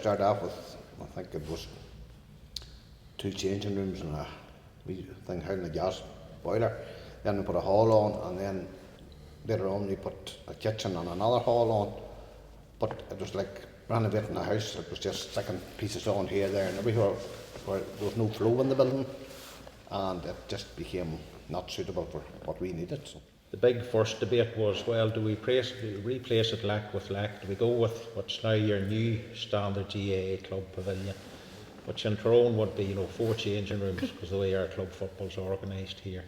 started off with, I think it was 2 changing rooms and a wee thing holding a gas boiler. Then we put a hall on, and then later on we put a kitchen and another hall on. But it was like renovating a house. It was just sticking pieces on here, there and everywhere where there was no flow in the building, and it just became not suitable for what we needed. So. The big first debate was, well, do we replace it lack with lack? Do we go with what's now your new standard GAA club pavilion, which in Tyrone would be 4 changing rooms because the way our club football's organised here.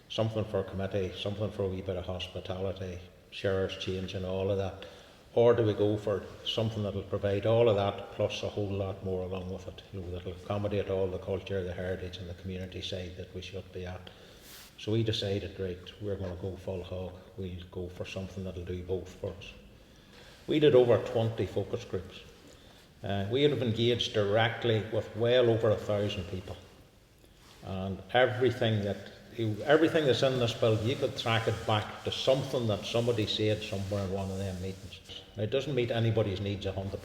Something for a committee, something for a wee bit of hospitality, showers changing, all of that. Or do we go for something that will provide all of that plus a whole lot more along with it, that will accommodate all the culture, the heritage and the community side that we should be at. So we decided, right, we're going to go full hog. We'll go for something that will do both for us. We did over 20 focus groups. We have engaged directly with well over 1,000 people. And everything that's in this bill, you could track it back to something that somebody said somewhere in one of them meetings. Now, it doesn't meet anybody's needs 100%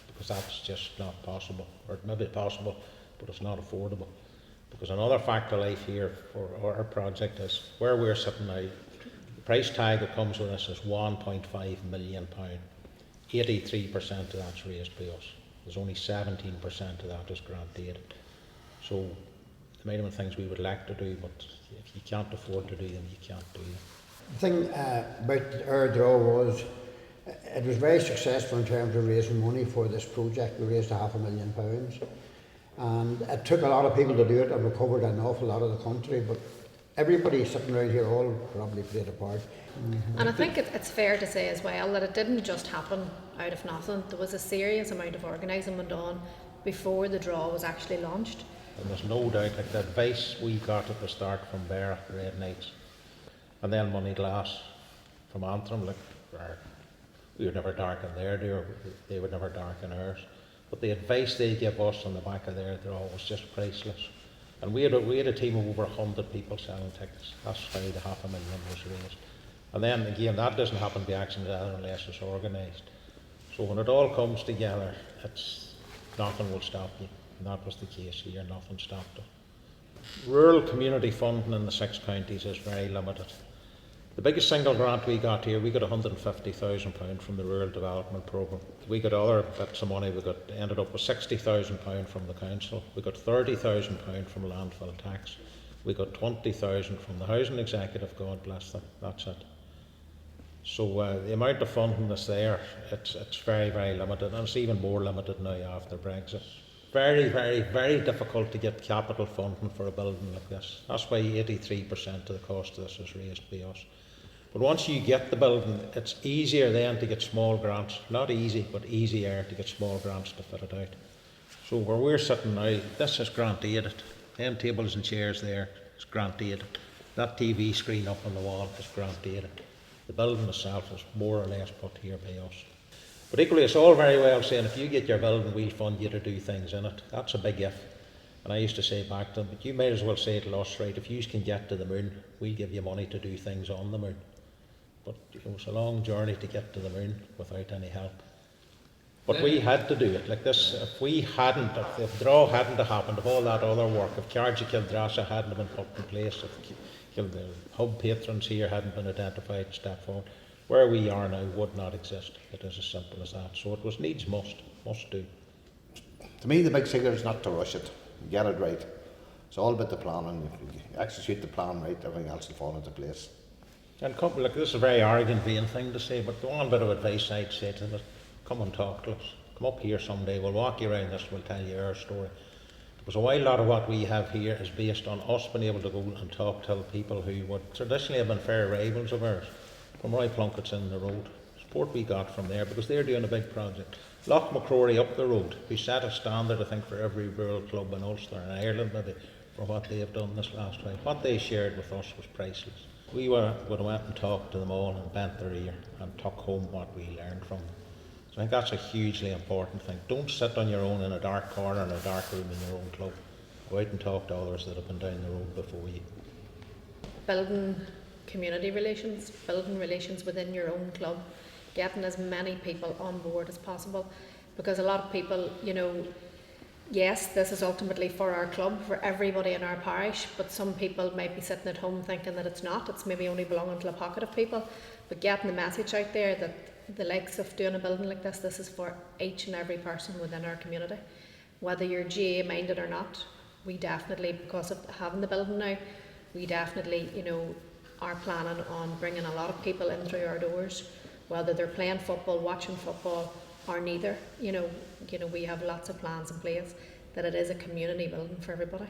because that's just not possible. Or it may be possible, but it's not affordable. Because another fact of life here for our project is where we're sitting now, the price tag that comes with this is £1.5 million. 83% of that's raised by us. There's only 17% of that is grant aid. So the minimum things we would like to do, but if you can't afford to do them, you can't do them. The thing about our draw was it was very successful in terms of raising money for this project. We raised £500,000. And it took a lot of people to do it, and we covered an awful lot of the country, but everybody sitting around here all probably played a part. Mm-hmm. And I think it's fair to say as well that it didn't just happen out of nothing. There was a serious amount of organising went on before the draw was actually launched. And there's no doubt, like the advice we got at the start from Bear, Red Knights, and then Money Glass from Antrim, we would never darken their door, they would never darken ours. But the advice they gave us on the back of their draw was just priceless. And we had a team of over 100 people selling tickets. That's how the £500,000 was raised. And then again, that doesn't happen by accident unless it's organised. So when it all comes together, nothing will stop you. And that was the case here, nothing stopped it. Rural community funding in the 6 counties is very limited. The biggest single grant we got here, we got £150,000 from the Rural Development Programme. We got other bits of money, ended up with £60,000 from the council. We got £30,000 from landfill tax. We got £20,000 from the Housing Executive, God bless them, that's it. So the amount of funding that's there, it's very, very limited, and it's even more limited now after Brexit. Very, very, very difficult to get capital funding for a building like this. That's why 83% of the cost of this is raised by us. But once you get the building, it's easier then to get small grants. Not easy, but easier to get small grants to fit it out. So where we're sitting now, this is grant aided. Them tables and chairs there is grant aided. That TV screen up on the wall is grant aided. The building itself is more or less put here by us. But equally, it's all very well saying, if you get your building, we'll fund you to do things in it. That's a big if. And I used to say back to them, but you might as well say to us, right, if you can get to the moon, we'll give you money to do things on the moon. But it was a long journey to get to the moon without any help. But we had to do it. Like this, if the draw hadn't happened, if all that other work, if Carriage of Kildress hadn't been put in place, if the hub patrons here hadn't been identified and stepped forward, where we are now would not exist. It is as simple as that. So it was needs must do. To me, the big secret is not to rush it, get it right. It's all about the planning. If you execute the plan right, everything else will fall into place. And this is a very arrogant, vain thing to say, but the one bit of advice I'd say to them is, come and talk to us. Come up here someday, we'll walk you around this, we'll tell you our story. Because a while lot of what we have here is based on us being able to go and talk to people who would traditionally have been fair rivals of ours. From Roy Plunkett's in the road, support we got from there because they're doing a big project. Loch McCrory up the road, who set a standard I think for every rural club in Ulster and Ireland maybe for what they have done this last while. What they shared with us was priceless. We would have went and talked to them all and bent their ear and took home what we learned from them. So I think that's a hugely important thing. Don't sit on your own in a dark corner in a dark room in your own club. Go out and talk to others that have been down the road before you. Building community relations, building relations within your own club, getting as many people on board as possible. because a lot of people, you know, yes, this is ultimately for our club, for everybody in our parish, but some people might be sitting at home thinking that it's not, it's maybe only belonging to a pocket of people. But getting the message out there that the likes of doing a building like this is for each and every person within our community. Whether you're GAA minded or not, we definitely, because of having the building now, we definitely, you know, are planning on bringing a lot of people in through our doors, whether they're playing football, watching football, or neither. You know, we have lots of plans in place that it is a community building for everybody.